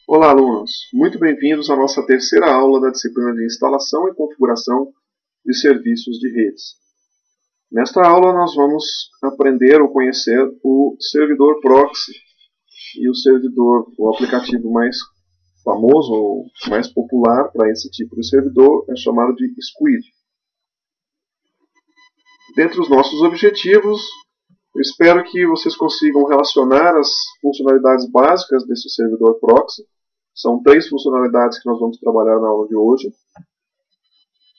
Olá, alunos! Muito bem-vindos à nossa terceira aula da disciplina de Instalação e Configuração de Serviços de Redes. Nesta aula, nós vamos aprender ou conhecer o servidor proxy e o aplicativo mais famoso ou mais popular para esse tipo de servidor é chamado de Squid. Dentre os nossos objetivos, eu espero que vocês consigam relacionar as funcionalidades básicas desse servidor proxy. São 3 funcionalidades que nós vamos trabalhar na aula de hoje.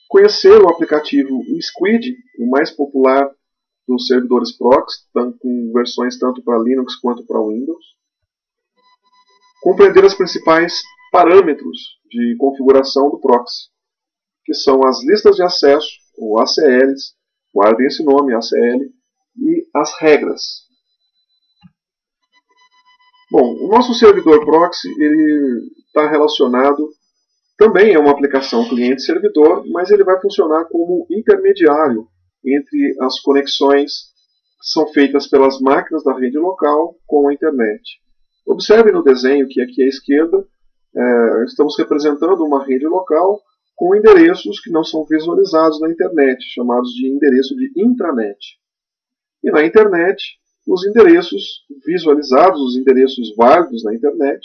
Conhecer o aplicativo Squid, o mais popular dos servidores proxy, com versões tanto para Linux quanto para Windows. Compreender os principais parâmetros de configuração do proxy, que são as listas de acesso, ou ACLs, guardem esse nome, ACL, e as regras. Bom, o nosso servidor proxy está relacionado, também é uma aplicação cliente-servidor, mas ele vai funcionar como intermediário entre as conexões que são feitas pelas máquinas da rede local com a internet. Observe no desenho que aqui à esquerda estamos representando uma rede local com endereços que não são visualizados na internet, chamados de endereço de intranet. E na internet, os endereços visualizados, os endereços válidos na internet.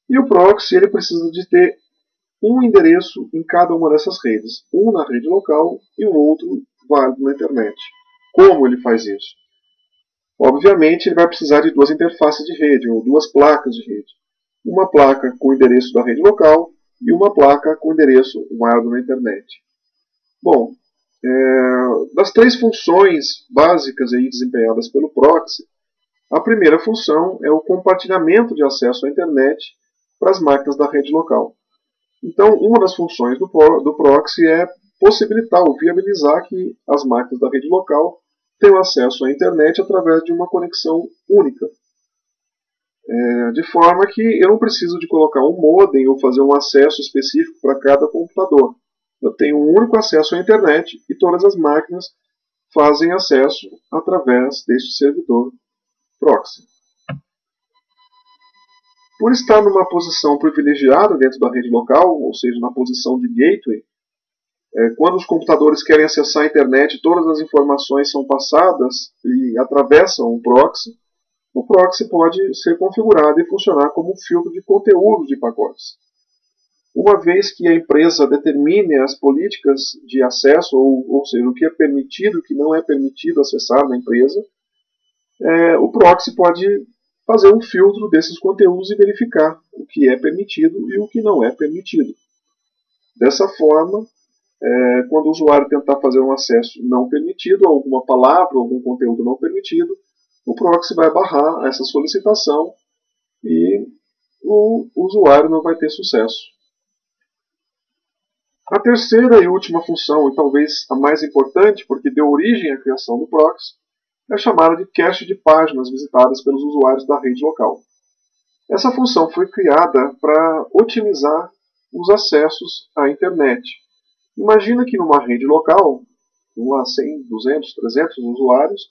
E o proxy ele precisa de ter um endereço em cada uma dessas redes, um na rede local e um outro válido na internet. Como ele faz isso? Obviamente, ele vai precisar de 2 interfaces de rede, ou 2 placas de rede. Uma placa com o endereço da rede local e uma placa com o endereço válido na internet. Bom, das 3 funções básicas aí desempenhadas pelo proxy, a primeira função é o compartilhamento de acesso à internet para as máquinas da rede local. Então, uma das funções do proxy é possibilitar ou viabilizar que as máquinas da rede local tenham acesso à internet através de uma conexão única. De forma que eu não preciso de colocar um modem ou fazer um acesso específico para cada computador. Eu tenho um único acesso à internet e todas as máquinas fazem acesso através deste servidor proxy. Por estar numa posição privilegiada dentro da rede local, ou seja, na posição de gateway, quando os computadores querem acessar a internet, todas as informações são passadas e atravessam o proxy pode ser configurado e funcionar como um filtro de conteúdo de pacotes. Uma vez que a empresa determine as políticas de acesso, ou seja, o que é permitido e o que não é permitido acessar na empresa, o proxy pode fazer um filtro desses conteúdos e verificar o que é permitido e o que não é permitido. Dessa forma, quando o usuário tentar fazer um acesso não permitido a alguma palavra, algum conteúdo não permitido, o proxy vai barrar essa solicitação e o usuário não vai ter sucesso. A terceira e última função, e talvez a mais importante, porque deu origem à criação do proxy, é chamada de cache de páginas visitadas pelos usuários da rede local. Essa função foi criada para otimizar os acessos à internet. Imagina que numa rede local, 100, 200, 300 usuários,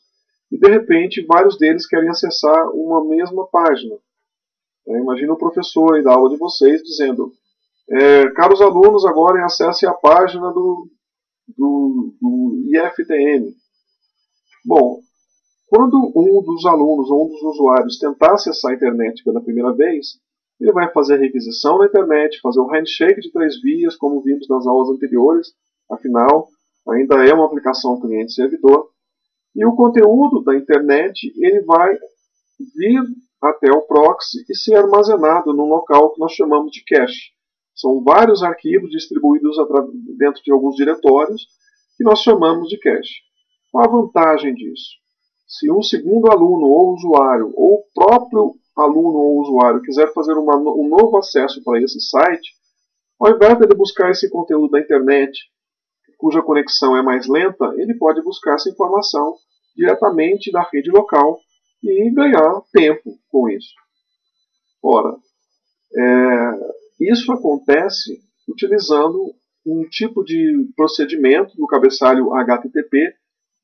e de repente vários deles querem acessar uma mesma página. Imagina o professor aí da aula de vocês dizendo: caros alunos, agora acessem a página do IFTM. Bom, quando um dos alunos ou um dos usuários tentar acessar a internet pela primeira vez, ele vai fazer a requisição na internet, fazer o handshake de 3 vias, como vimos nas aulas anteriores, afinal, ainda é uma aplicação cliente-servidor, e o conteúdo da internet ele vai vir até o proxy e ser armazenado num local que nós chamamos de cache. São vários arquivos distribuídos dentro de alguns diretórios que nós chamamos de cache. Qual a vantagem disso? Se um segundo aluno ou usuário, ou o próprio aluno ou usuário quiser fazer um novo acesso para esse site, ao invés de ele buscar esse conteúdo da internet, cuja conexão é mais lenta, ele pode buscar essa informação diretamente da rede local e ganhar tempo com isso. Ora, isso acontece utilizando um tipo de procedimento no cabeçalho HTTP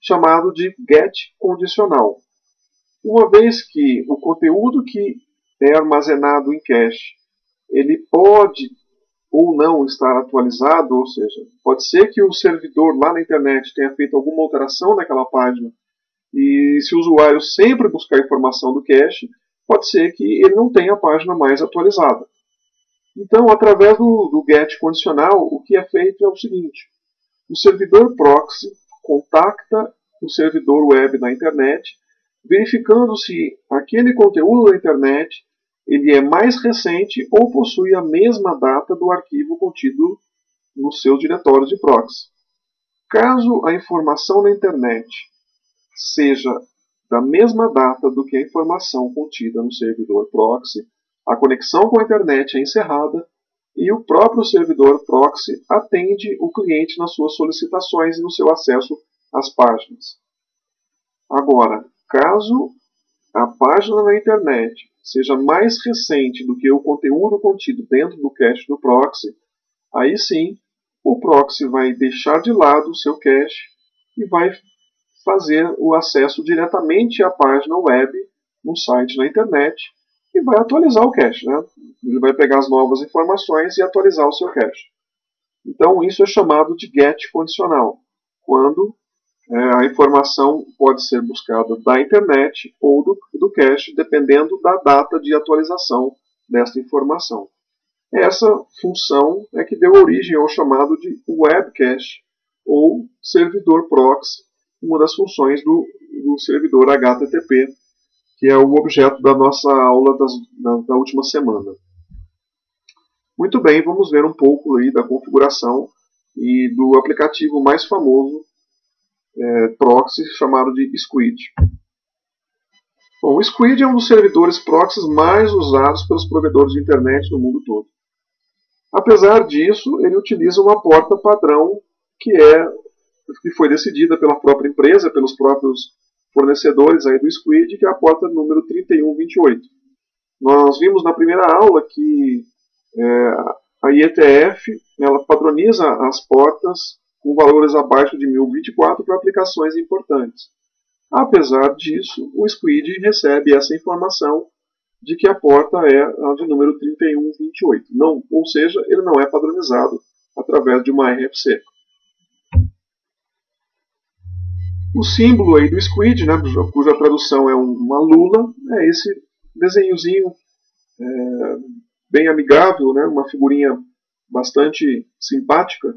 chamado de GET condicional. Uma vez que o conteúdo que é armazenado em cache ele pode ou não estar atualizado, ou seja, pode ser que o servidor lá na internet tenha feito alguma alteração naquela página, e se o usuário sempre buscar informação do cache, pode ser que ele não tenha a página mais atualizada. Então, através do GET condicional, o que é feito é o seguinte: o servidor proxy contacta o servidor web na internet, verificando se aquele conteúdo da internet ele é mais recente ou possui a mesma data do arquivo contido nos seus diretórios de proxy. Caso a informação na internet seja da mesma data do que a informação contida no servidor proxy, a conexão com a internet é encerrada e o próprio servidor proxy atende o cliente nas suas solicitações e no seu acesso às páginas. Agora, caso a página na internet seja mais recente do que o conteúdo contido dentro do cache do proxy, aí sim o proxy vai deixar de lado o seu cache e vai fazer o acesso diretamente à página web, no site na internet, e vai atualizar o cache. Né? Ele vai pegar as novas informações e atualizar o seu cache. Então isso é chamado de GET condicional, quando a informação pode ser buscada da internet ou do cache, dependendo da data de atualização desta informação. Essa função é que deu origem ao chamado de web cache ou servidor proxy, uma das funções do servidor HTTP, que é o objeto da nossa aula da última semana. Muito bem, vamos ver um pouco aí da configuração e do aplicativo mais famoso proxy, chamado de Squid. Bom, o Squid é um dos servidores proxies mais usados pelos provedores de internet no mundo todo. Apesar disso, ele utiliza uma porta padrão que foi decidida pela própria empresa, pelos próprios fornecedores aí do Squid, que é a porta número 3128. Nós vimos na primeira aula que a IETF ela padroniza as portas com valores abaixo de 1024 para aplicações importantes. Apesar disso, o Squid recebe essa informação de que a porta é a de número 3128. Não, ou seja, ele não é padronizado através de uma RFC. O símbolo aí do Squid, né, cuja tradução é uma lula, é esse desenhozinho bem amigável, né, uma figurinha bastante simpática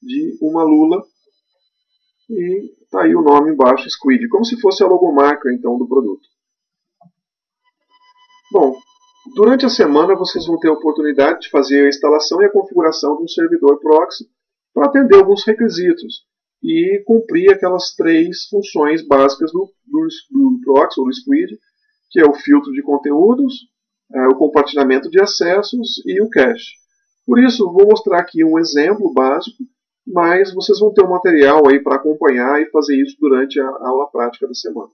de uma lula, e está aí o nome embaixo, Squid, como se fosse a logomarca então do produto. Bom, durante a semana vocês vão ter a oportunidade de fazer a instalação e a configuração de um servidor proxy para atender alguns requisitos e cumprir aquelas 3 funções básicas do proxy ou do Squid, que é o filtro de conteúdos, o compartilhamento de acessos e o cache. Por isso, vou mostrar aqui um exemplo básico, mas vocês vão ter um material aí para acompanhar e fazer isso durante a aula prática da semana.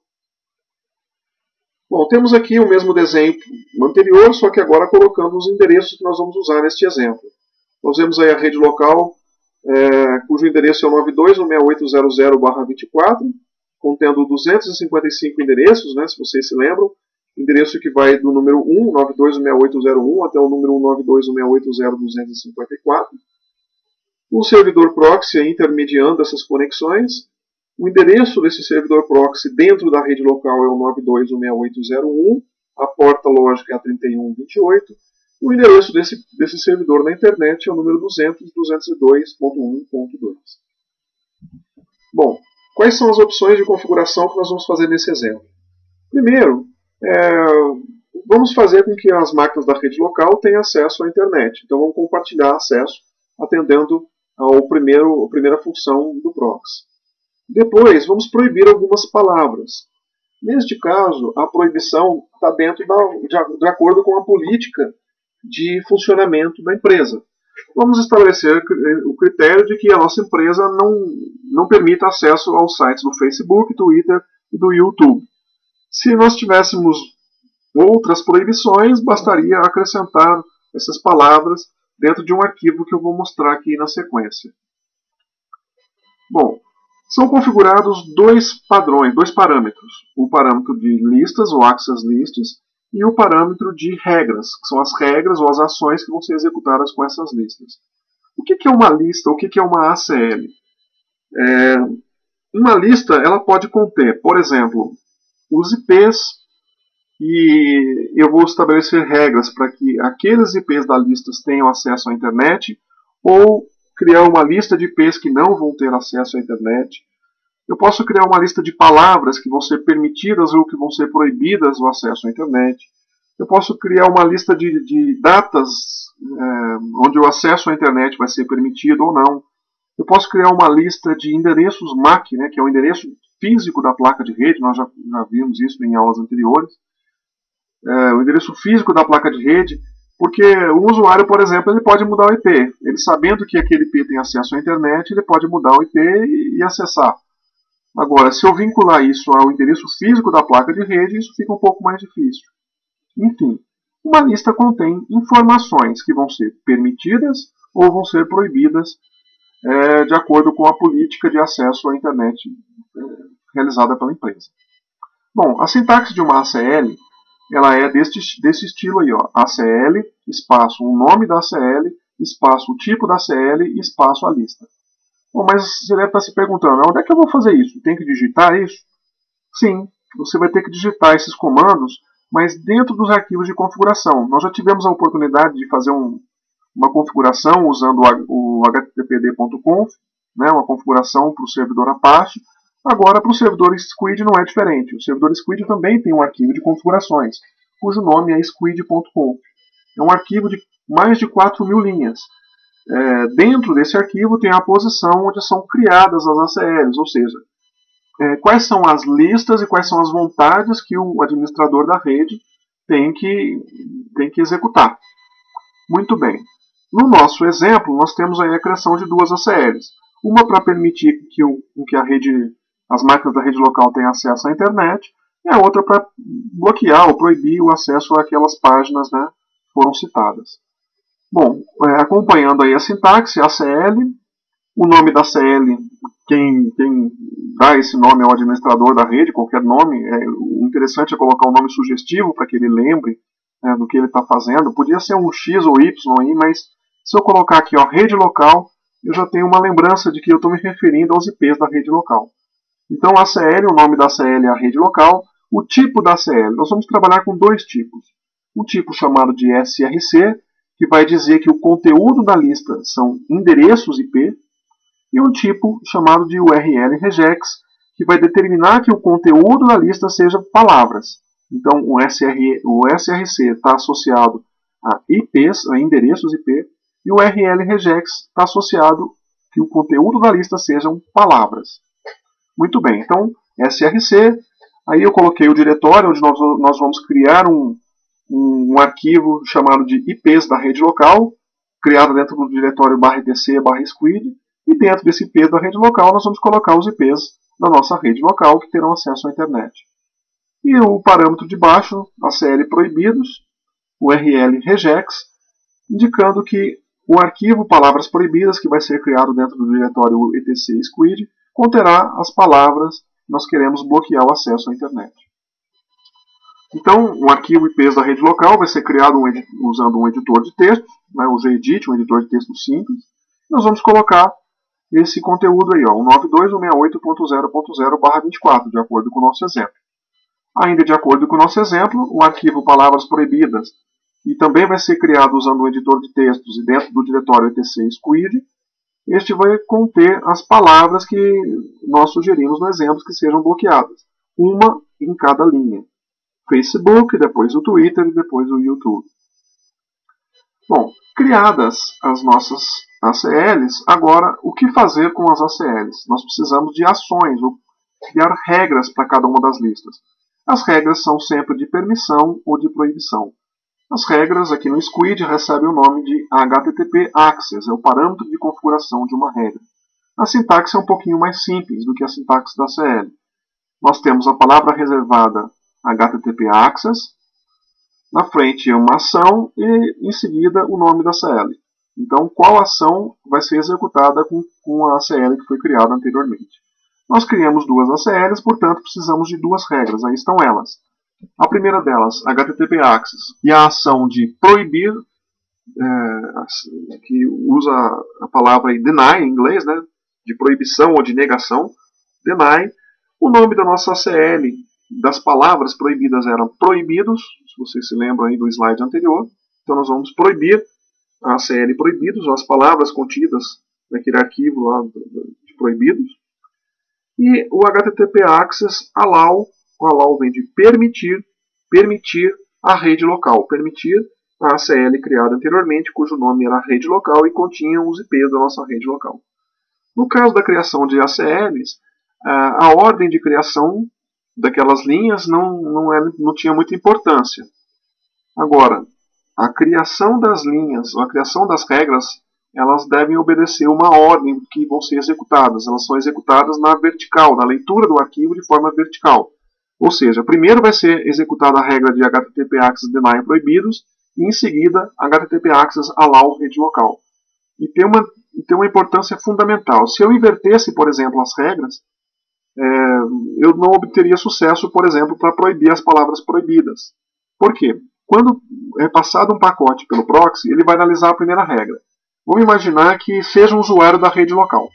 Bom, temos aqui o mesmo desenho anterior, só que agora colocando os endereços que nós vamos usar neste exemplo. Nós vemos aí a rede local, cujo endereço é o 92.16800/24, contendo 255 endereços, né, se vocês se lembram. Endereço que vai do número 1, 92.16801, até o número 192.1680254. O servidor proxy intermediando essas conexões. O endereço desse servidor proxy dentro da rede local é o 92.16801, a porta lógica é a 3128. O endereço desse servidor na internet é o número 200.202.1.2. Bom, quais são as opções de configuração que nós vamos fazer nesse exemplo? Primeiro, vamos fazer com que as máquinas da rede local tenham acesso à internet. Então vamos compartilhar acesso atendendo a primeira função do proxy. Depois, vamos proibir algumas palavras. Neste caso, a proibição está dentro de acordo com a política de funcionamento da empresa. Vamos estabelecer o critério de que a nossa empresa não permita acesso aos sites do Facebook, Twitter e do YouTube. Se nós tivéssemos outras proibições, bastaria acrescentar essas palavras dentro de um arquivo que eu vou mostrar aqui na sequência. Bom, são configurados 2 parâmetros. O parâmetro de listas, ou access lists, e o parâmetro de regras, que são as regras ou as ações que vão ser executadas com essas listas. O que é uma lista? O que é uma ACL? Uma lista ela pode conter, por exemplo, os IPs, e eu vou estabelecer regras para que aqueles IPs da lista tenham acesso à internet, ou criar uma lista de IPs que não vão ter acesso à internet. Eu posso criar uma lista de palavras que vão ser permitidas ou que vão ser proibidas o acesso à internet. Eu posso criar uma lista de datas onde o acesso à internet vai ser permitido ou não. Eu posso criar uma lista de endereços MAC, né, que é o endereço físico da placa de rede, nós já vimos isso em aulas anteriores. O endereço físico da placa de rede, porque o usuário, por exemplo, ele pode mudar o IP. Ele sabendo que aquele IP tem acesso à internet, ele pode mudar o IP e acessar. Agora, se eu vincular isso ao endereço físico da placa de rede, isso fica um pouco mais difícil. Enfim, uma lista contém informações que vão ser permitidas ou vão ser proibidas de acordo com a política de acesso à internet realizada pela empresa. Bom, a sintaxe de uma ACL ela é desse estilo aí, ó, ACL, espaço o nome da ACL, espaço o tipo da ACL e espaço a lista. Bom, mas você deve estar se perguntando, onde é que eu vou fazer isso? Tem que digitar isso? Sim, você vai ter que digitar esses comandos, mas dentro dos arquivos de configuração. Nós já tivemos a oportunidade de fazer uma configuração usando o httpd.conf, né, uma configuração para o servidor Apache. Agora, para o servidor Squid não é diferente. O servidor Squid também tem um arquivo de configurações, cujo nome é squid.conf. É um arquivo de mais de 4.000 linhas. Dentro desse arquivo tem a posição onde são criadas as ACLs, ou seja, quais são as listas e quais são as vontades que o administrador da rede tem que executar. Muito bem. No nosso exemplo, nós temos aí a criação de duas ACLs. Uma para permitir que as máquinas da rede local tenham acesso à internet, e a outra para bloquear ou proibir o acesso àquelas páginas, né, que foram citadas. Bom, acompanhando aí a sintaxe, ACL, o nome da ACL, quem dá esse nome é o administrador da rede, qualquer nome. O interessante é colocar um nome sugestivo para que ele lembre do que ele está fazendo. Podia ser um X ou Y aí, mas se eu colocar aqui, ó, rede local, eu já tenho uma lembrança de que eu estou me referindo aos IPs da rede local. Então, a ACL, o nome da ACL é a rede local. O tipo da ACL, nós vamos trabalhar com dois tipos. Um tipo chamado de SRC, que vai dizer que o conteúdo da lista são endereços IP, e um tipo chamado de URL regex, que vai determinar que o conteúdo da lista seja palavras. Então, o SRC está associado a IPs, a endereços IP, e o URL regex está associado que o conteúdo da lista sejam palavras. Muito bem, então, SRC, aí eu coloquei o diretório onde nós vamos criar um arquivo chamado de IPs da rede local, criado dentro do diretório /etc/squid, e dentro desse IP da rede local nós vamos colocar os IPs da nossa rede local que terão acesso à internet. E o parâmetro de baixo, ACL proibidos, URL regex, indicando que o arquivo palavras proibidas, que vai ser criado dentro do diretório etc squid, conterá as palavras que nós queremos bloquear o acesso à internet. Então, o arquivo IPs da rede local vai ser criado usando um editor de texto, né, o gedit, um editor de texto simples. Nós vamos colocar esse conteúdo aí, ó, o 92.168.0.0/24, de acordo com o nosso exemplo. Ainda de acordo com o nosso exemplo, o arquivo palavras proibidas, e também vai ser criado usando um editor de textos e dentro do diretório etc squid, este vai conter as palavras que nós sugerimos no exemplo que sejam bloqueadas, uma em cada linha. Facebook, depois o Twitter e depois o YouTube. Bom, criadas as nossas ACLs, agora o que fazer com as ACLs? Nós precisamos de ações, ou criar regras para cada uma das listas. As regras são sempre de permissão ou de proibição. As regras aqui no Squid recebem o nome de HTTP Access, é o parâmetro de configuração de uma regra. A sintaxe é um pouquinho mais simples do que a sintaxe da ACL. Nós temos a palavra reservada HTTP Access, na frente é uma ação e em seguida o nome da ACL. Então, qual ação vai ser executada com a ACL que foi criada anteriormente? Nós criamos duas ACLs, portanto precisamos de duas regras, aí estão elas. A primeira delas, HTTP Access, e a ação de proibir, que usa a palavra deny em inglês, né, de proibição ou de negação, deny. O nome da nossa ACL, das palavras proibidas, eram proibidos, se vocês se lembram aí do slide anterior. Então nós vamos proibir a ACL proibidos, ou as palavras contidas naquele arquivo lá de proibidos. E o HTTP Access Allow, o allow vem de permitir, permitir a rede local, permitir a ACL criada anteriormente, cujo nome era rede local e continha os IPs da nossa rede local. No caso da criação de ACLs, a ordem de criação daquelas linhas não tinha muita importância. Agora, a criação das linhas, a criação das regras, elas devem obedecer uma ordem que vão ser executadas. Elas são executadas na vertical, na leitura do arquivo de forma vertical. Ou seja, primeiro vai ser executada a regra de HTTP Access Deny proibidos, e em seguida HTTP Access Allow rede local. E tem uma importância fundamental. Se eu invertesse, por exemplo, as regras, eu não obteria sucesso, por exemplo, para proibir as palavras proibidas. Por quê? Quando é passado um pacote pelo proxy, ele vai analisar a primeira regra. Vamos imaginar que seja um usuário da rede local.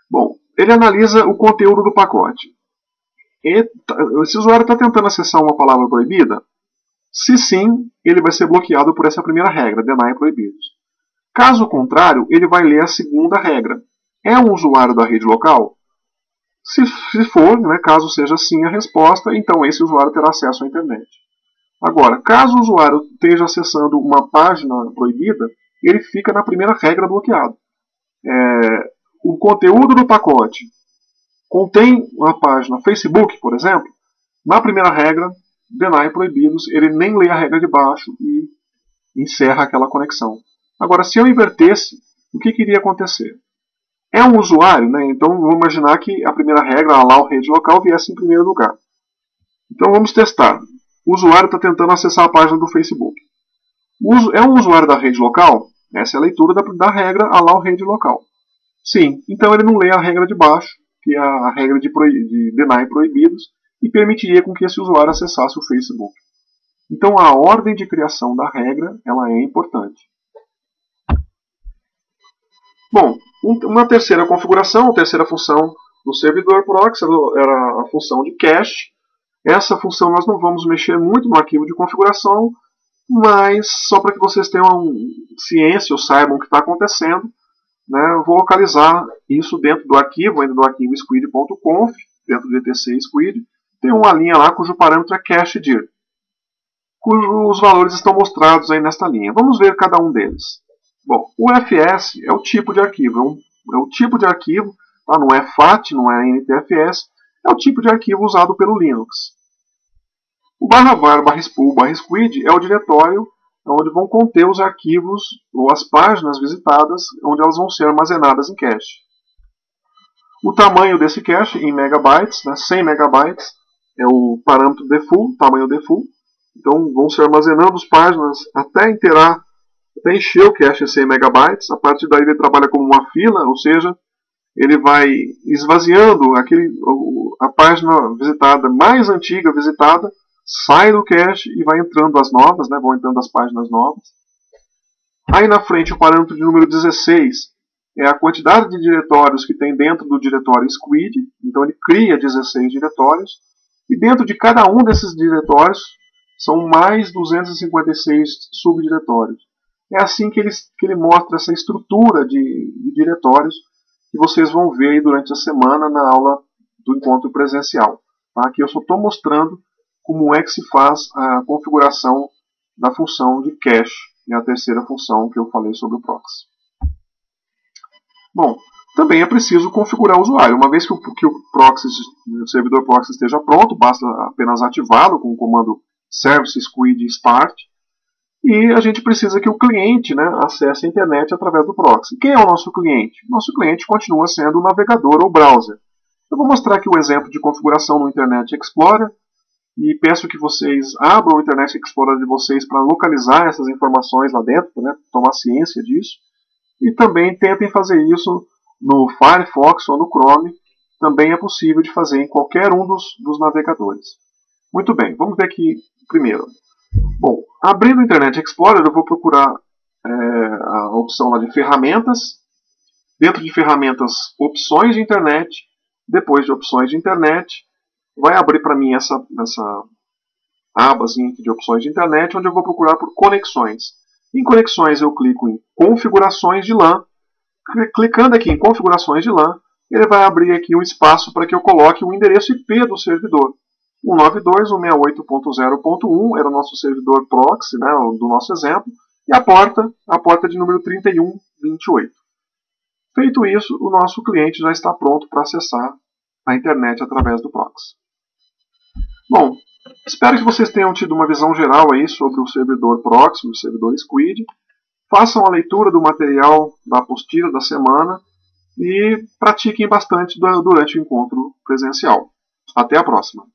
Bom, ele analisa o conteúdo do pacote. Esse usuário está tentando acessar uma palavra proibida? Se sim, ele vai ser bloqueado por essa primeira regra, deny proibidos. Caso contrário, ele vai ler a segunda regra. É um usuário da rede local? Se for, né, caso seja sim a resposta, então esse usuário terá acesso à internet. Agora, caso o usuário esteja acessando uma página proibida, ele fica na primeira regra bloqueado. O conteúdo do pacote contém uma página Facebook, por exemplo, na primeira regra, deny proibidos, ele nem lê a regra de baixo e encerra aquela conexão. Agora, se eu invertesse, o que iria acontecer? É um usuário, né? Então vamos imaginar que a primeira regra, a allow rede local, viesse em primeiro lugar. Então vamos testar. O usuário está tentando acessar a página do Facebook. É um usuário da rede local? Essa é a leitura da regra allow rede local. Sim, então ele não lê a regra de baixo, que é a regra de deny proibidos, e permitiria com que esse usuário acessasse o Facebook. Então a ordem de criação da regra ela é importante. Bom, uma terceira configuração, a terceira função do servidor proxy era a função de cache. Essa função nós não vamos mexer muito no arquivo de configuração, mas só para que vocês tenham ciência ou saibam o que está acontecendo, né, eu vou localizar isso dentro do arquivo squid.conf, dentro do etc squid, tem uma linha lá cujo parâmetro é cachedir, cujos valores estão mostrados aí nesta linha. Vamos ver cada um deles. Bom, o FS é o tipo de arquivo, é o tipo de arquivo, tá? Não é FAT, não é NTFS, é o tipo de arquivo usado pelo Linux. O /var, /spool, /squid é o diretório onde vão conter os arquivos ou as páginas visitadas, onde elas vão ser armazenadas em cache. O tamanho desse cache em megabytes, né, 100 megabytes, é o parâmetro default, tamanho default. Então vão ser armazenando as páginas até encher o cache 100 megabytes. A partir daí ele trabalha como uma fila, ou seja, ele vai esvaziando a página visitada mais antiga visitada, sai do cache e vai entrando as novas, né, vão entrando as páginas novas. Aí na frente o parâmetro de número 16 é a quantidade de diretórios que tem dentro do diretório squid, então ele cria 16 diretórios, e dentro de cada um desses diretórios são mais 256 subdiretórios. É assim que ele mostra essa estrutura de diretórios que vocês vão ver aí durante a semana na aula do encontro presencial. Tá? Aqui eu só estou mostrando como é que se faz a configuração da função de cache, que é a terceira função que eu falei sobre o proxy. Bom, também é preciso configurar o usuário. Uma vez que o servidor proxy esteja pronto, basta apenas ativá-lo com o comando service squid start, e a gente precisa que o cliente, né, acesse a internet através do proxy. Quem é o nosso cliente? Nosso cliente continua sendo o navegador ou browser. Eu vou mostrar aqui o exemplo de configuração no Internet Explorer, e peço que vocês abram o Internet Explorer de vocês para localizar essas informações lá dentro, né, tomar ciência disso. E também tentem fazer isso no Firefox ou no Chrome. Também é possível de fazer em qualquer um dos navegadores. Muito bem, vamos ver aqui primeiro. Bom, abrindo o Internet Explorer, eu vou procurar a opção lá de ferramentas. Dentro de ferramentas, opções de internet. Depois de opções de internet, vai abrir para mim essa abazinha aqui de opções de internet, onde eu vou procurar por conexões. Em conexões eu clico em configurações de LAN. Clicando aqui em configurações de LAN, ele vai abrir aqui um espaço para que eu coloque o endereço IP do servidor. 192.168.0.1 era o nosso servidor proxy, né, do nosso exemplo, e a porta de número 3128. Feito isso, o nosso cliente já está pronto para acessar a internet através do proxy. Bom, espero que vocês tenham tido uma visão geral aí sobre o servidor proxy, o servidor Squid. Façam a leitura do material da apostila da semana e pratiquem bastante durante o encontro presencial. Até a próxima!